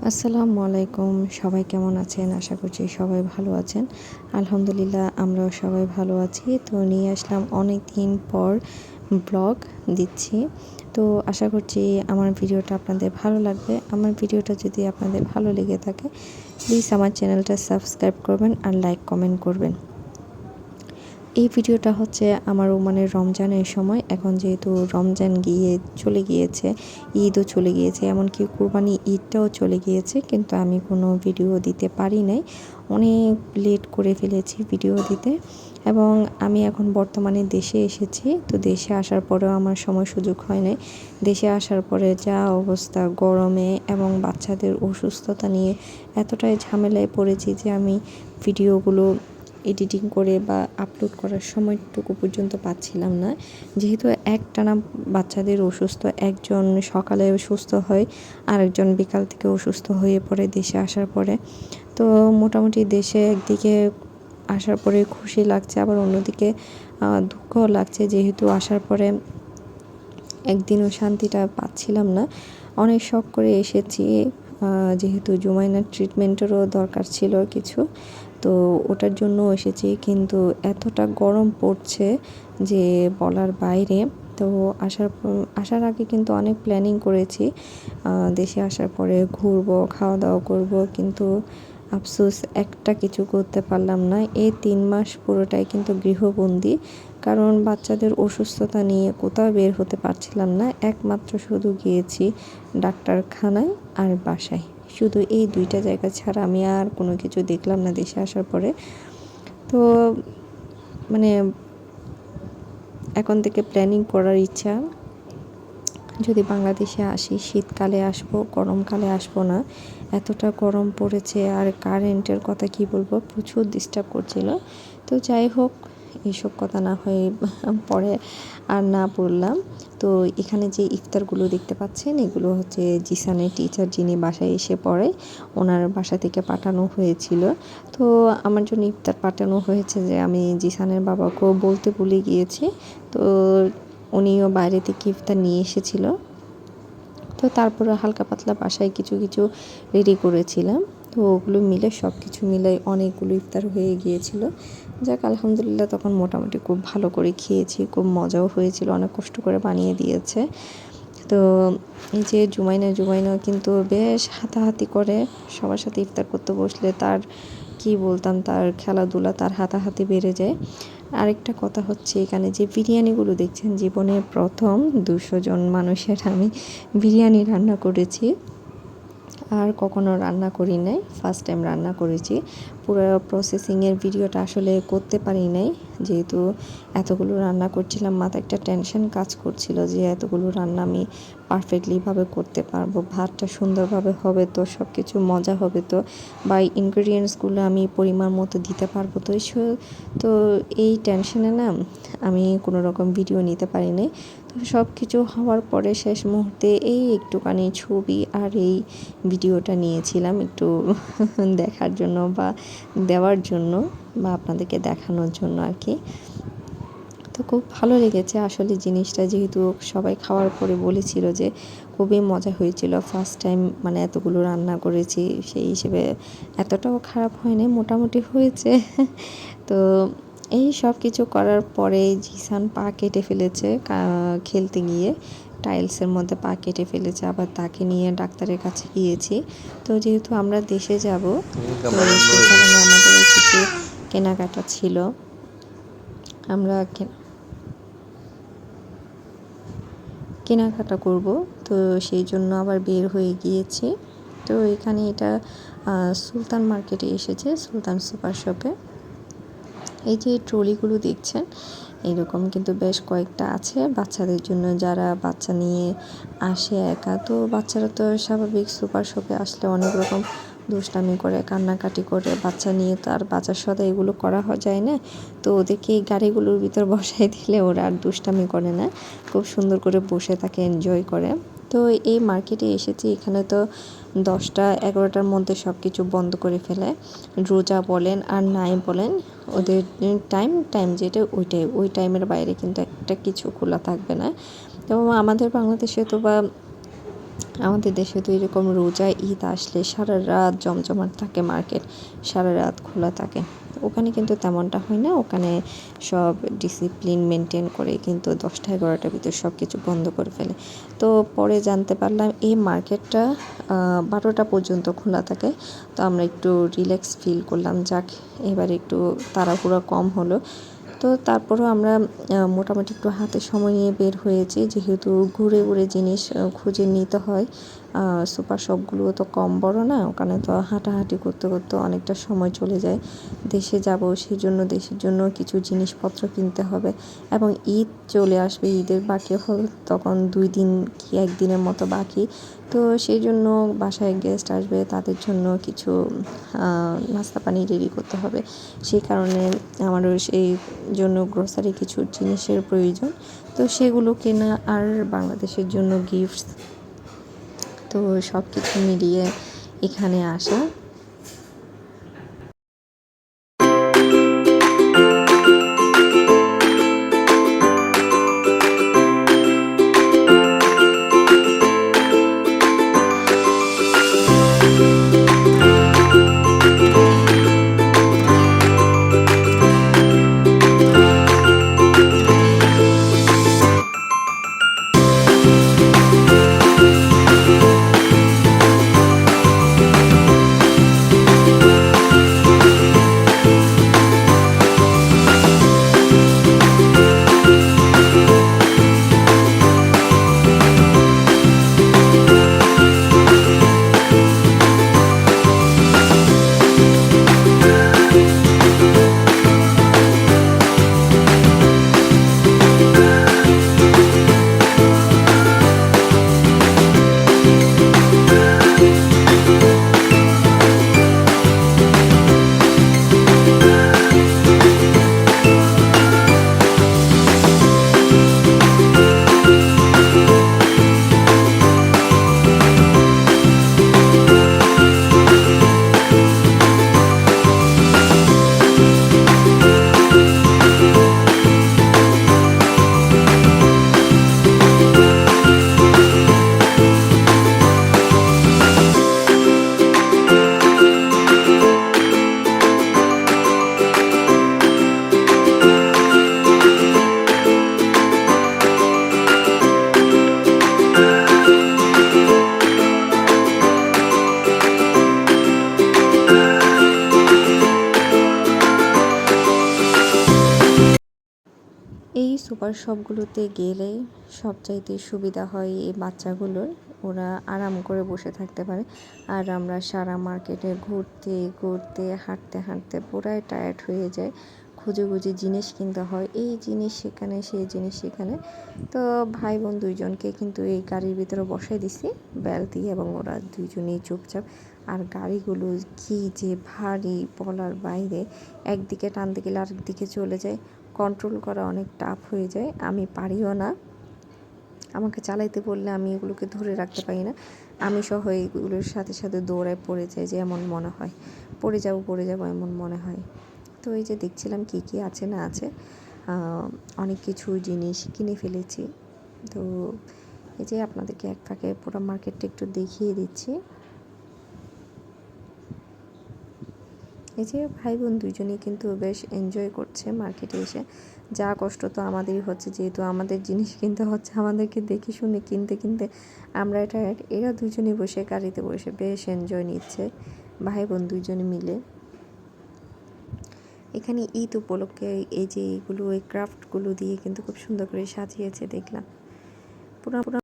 আসসালামু আলাইকুম। সবাই কেমন আছেন? আশা করছি সবাই ভালো আছেন। আলহামদুলিল্লাহ আমরাও সবাই ভালো আছি। তো নিয়ে আসলাম অনেক দিন পর ব্লগ দিচ্ছি। তো আশা করছি আমার ভিডিওটা আপনাদের ভালো লাগবে। আমার ভিডিওটা যদি আপনাদের ভালো লেগে থাকে প্লিজ আমার চ্যানেলটা সাবস্ক্রাইব করবেন আর লাইক কমেন্ট করবেন। এই ভিডিওটা হচ্ছে আমার ওমানের রমজানের সময়। এখন যেহেতু রমজান চলে গিয়েছে, ঈদও চলে গিয়েছে, এমনকি কুরবানি ঈদটাও চলে গিয়েছে, কিন্তু আমি কোনো ভিডিও দিতে পারি নাই। অনেক লেট করে ফেলেছি ভিডিও দিতে। এবং আমি এখন বর্তমানে দেশে এসেছি। তো দেশে আসার পরেও আমার সময় সুযোগ হয় নাই। দেশে আসার পরে যা অবস্থা গরমে এবং বাচ্চাদের অসুস্থতা নিয়ে এতটাই ঝামেলায় পড়েছি যে আমি ভিডিওগুলো এডিটিং করে বা আপলোড করার সময়টুকু পর্যন্ত পাচ্ছিলাম না। যেহেতু একটানা বাচ্চাদের অসুস্থ, একজন সকালে সুস্থ হয়, আরেকজন বিকাল থেকে অসুস্থ হয়ে পড়ে দেশে আসার পরে। তো মোটামুটি দেশে একদিকে আসার পরে খুশি লাগছে, আবার অন্যদিকে দুঃখও লাগছে, যেহেতু আসার পরে একদিনও শান্তিটা পাচ্ছিলাম না। অনেক শখ করে এসেছি, যেহেতু জুমাইনার ট্রিটমেন্টেরও দরকার ছিল কিছু, তো ওটার জন্য এসেছি। কিন্তু এতটা গরম পড়ছে যে বলার বাইরে। তো আসার আগে কিন্তু অনেক প্ল্যানিং করেছি, দেশে আসার পরে ঘুরবো, খাওয়া দাওয়া করব, কিন্তু আফসোস একটা কিছু করতে পারলাম না। এই 3 মাস পুরোটাই কিন্তু গৃহবন্দী, কারণ বাচ্চাদের অসুস্থতা নিয়ে কোথাও বের হতে পারছিলাম না। একমাত্র শুধু গিয়েছি ডাক্তারখানায় আর বাসায়, শুধু এই 2টা জায়গা ছাড়া আমি আর কোনো কিছু দেখলাম না দেশে আসার পরে। তো মানে এখন থেকে প্ল্যানিং করার ইচ্ছা, যদি বাংলাদেশে আসি শীতকালে আসবো, গরমকালে আসবো না। এতটা গরম পড়েছে, আর কারেন্টের কথা কি বলবো, প্রচুর ডিস্টার্ব করছিল। তো যাই হোক, এইসব কথা না হয়ে পরে আর না বললাম। তো এখানে যে ইফতারগুলো দেখতে পাচ্ছেন, এগুলো হচ্ছে জিসানের টিচার যিনি বাসায় এসে পড়ে, ওনার বাসা থেকে পাঠানো হয়েছিল। তো আমার জন্য ইফতার পাঠানো হয়েছে, যে আমি জিসানের বাবাকেও বলতে ভুলে গিয়েছি। তো উনিও বাইরে থেকে ইফতার নিয়ে এসেছিল। তো তারপরে হালকা পাতলা বাসায় কিছু কিছু রেডি করেছিলাম। তো ওগুলো মিলে সব কিছু মিলে অনেকগুলো ইফতার হয়ে গিয়েছিল। যাক আলহামদুলিল্লাহ, তখন মোটামুটি খুব ভালো করে খেয়েছি, খুব মজাও হয়েছিল, অনেক কষ্ট করে বানিয়ে দিয়েছে। তো এই যে জুমাইনাও কিন্তু বেশ হাতাহাতি করে, সবার সাথে ইফতার করতে বসলে তার কি বলতাম, তার খেলাধুলা, তার হাতাহাতি বেড়ে যায়। আরেকটা কথা হচ্ছে, এখানে যে বিরিয়ানিগুলো দেখছেন, জীবনে প্রথম 200 জন মানুষের আমি বিরিয়ানি রান্না করেছি। আর কখনো রান্না করি নাই, ফার্স্ট টাইম রান্না করেছি। পুরো প্রসেসিংয়ের ভিডিওটা আসলে করতে পারি নাই, যেহেতু এতগুলো রান্না করছিলাম, মাথায় একটা টেনশন কাজ করছিল যে এতগুলো রান্না আমি পারফেক্টলিভাবে করতে পারবো, ভাতটা সুন্দরভাবে হবে তো, সব কিছু মজা হবে তো, বা ইনগ্রিডিয়েন্টসগুলো আমি পরিমাণ মতো দিতে পারবো তো। তো এই টেনশনে না আমি কোনো রকম ভিডিও নিতে পারি নাই। তো সব কিছু হওয়ার পরে শেষ মুহূর্তে এই একটুখানি ছবি আর এই ভিডিওটা নিয়েছিলাম একটু দেখার জন্য বা দেওয়ার জন্য, বা আপনাদেরকে দেখানোর জন্য আর কি। তো খুব ভালো লেগেছে আসলে জিনিসটা, যেহেতু সবাই খাওয়ার পরে বলেছিল যে খুবই মজা হয়েছিল, ফার্স্ট টাইম মানে এতগুলো রান্না করেছি, সেই হিসেবে এতটাও খারাপ হয়নি, মোটামুটি হয়েছে। তো এই সব কিছু করার পরে জিসান পা কেটে ফেলেছে খেলতে গিয়ে, টাইলসের মধ্যে পা কেটে ফেলেছে, আবার তাকে নিয়ে ডাক্তারের কাছে গিয়েছি। তো যেহেতু আমরা দেশে যাব, তো সেই কারণে আমাদের কিছু কেনাকাটা ছিল, আমরা কেনাকাটা করব, তো সেই জন্য আবার বের হয়ে গিয়েছি। তো এখানে এটা সুলতান মার্কেটে এসেছে, সুলতান সুপার শপে। এই যে ট্রলিগুলো দেখছেন, এরকম কিন্তু বেশ কয়েকটা আছে বাচ্চাদের জন্য, যারা বাচ্চা নিয়ে আসে একা। তো বাচ্চারা তো স্বাভাবিক সুপার শপে আসলে অনেক রকম দুষ্টামি করে, কান্নাকাটি করে, বাচ্চা নিয়ে তো আর বাচ্চার সাথে এগুলো করা যায় না। তো ওদেরকে এই গাড়িগুলোর ভিতর বসাই দিলে ওরা আর দুষ্টামি করে না, খুব সুন্দর করে বসে থাকে, এনজয় করে। তো এই মার্কেটে এসেছি, এখানে তো 10টা-11টার মধ্যে সব কিছু বন্ধ করে ফেলে, রোজা বলেন আর নাই বলেন, ওদের টাইম যেটা ওইটাই, ওই টাইমের বাইরে কিন্তু একটা কিছু খোলা থাকবে না। এবং আমাদের বাংলাদেশে তো বা আমাদের দেশে তো এরকম রোজা ঈদ আসলে সারা রাত জমজমাট থাকে মার্কেট, সারা রাত খোলা থাকে। ওখানে কিন্তু তেমনটা হয় না, ওখানে সব ডিসিপ্লিন মেনটেন করে কিন্তু 10টা 11টার ভিতর সব কিছু বন্ধ করে ফেলে। তো পরে জানতে পারলাম এই মার্কেটটা 12টা পর্যন্ত খোলা থাকে। তো আমরা একটু রিল্যাক্স ফিল করলাম, যাক এবার একটু তাড়াহুড়ো কম হলো। তো তারপরেও আমরা মোটামুটি একটু হাতে সময় নিয়ে বের হয়েছি, যেহেতু ঘুরে ঘুরে জিনিস খুঁজে নিতে হয়। সুপার শপগুলো তো কম বড় না, ওখানে তো হাঁটাহাঁটি করতে করতে অনেকটা সময় চলে যায়। দেশে যাব, সেই জন্য দেশের জন্য কিছু জিনিসপত্র কিনতে হবে, এবং ঈদ চলে আসবে, ঈদের বাকি হল তখন 2 দিন কি 1 দিনের মতো বাকি। তো সেই জন্য বাসায় গেস্ট আসবে, তাদের জন্য কিছু নাস্তা পানি রেডি করতে হবে। সেই কারণে আমারও সেই জন্য গ্রোসারি কিছু জিনিসের প্রয়োজন। তো সেগুলো কেনা আর বাংলাদেশের জন্য গিফটস, তো সব কিছু মিলিয়ে এখানে আসা। এই সুপার শপগুলোতে গেলে সবচাইতে সুবিধা হয় এই বাচ্চাগুলোর, ওরা আরাম করে বসে থাকতে পারে। আর আমরা সারা মার্কেটে ঘুরতে ঘুরতে হাঁটতে হাঁটতে পুরাই টায়ার্ড হয়ে যায়, খুঁজে খুঁজে জিনিস কিনতে হয়, এই জিনিস সেখানে সেই জিনিস সেখানে। তো ভাই বোন দুইজনকে কিন্তু এই গাড়ির ভিতরে বসাই দিছি বেল্ট দিয়ে, এবং ওরা দুইজনেই চুপচাপ। আর গাড়িগুলো কি যে ভারী বলার বাইরে, একদিকে টানতে গেলে আরেকদিকে চলে যায়, কন্ট্রোল করা অনেক টাফ হয়ে যায়। আমি পারিও না, আমাকে চালাইতে বললে আমি এগুলোকে ধরে রাখতে পারি না, আমি সহ এইগুলোর সাথে সাথে দৌড়ায় পড়ে যাই, যে এমন মনে হয় পড়ে যাব এমন মনে হয়। তো এই যে দেখছিলাম কি কি আছে না আছে, অনেক কিছু জিনিস কিনে ফেলেছি। তো এই যে আপনাদেরকে এক ফাঁকে পুরো মার্কেটটা একটু দেখিয়ে দিচ্ছি। এই যে ভাই বোন দুইজনেই কিন্তু বেশ এনজয় করছে মার্কেটে এসে। যা কষ্ট তো আমাদেরই হচ্ছে, যেহেতু আমাদের জিনিস কিনতে হচ্ছে, আমাদেরকে দেখে শুনে কিনতে কিনতে আমরা এরা দুজনেই বসে গাড়িতে বসে বেশ এনজয় নিচ্ছে ভাই বোন দুইজনে মিলে। এখানে ঈদ উপলক্ষে এই যে এইগুলো, এই ক্রাফটগুলো দিয়ে কিন্তু খুব সুন্দর করে সাজিয়েছে দেখলাম পুরো।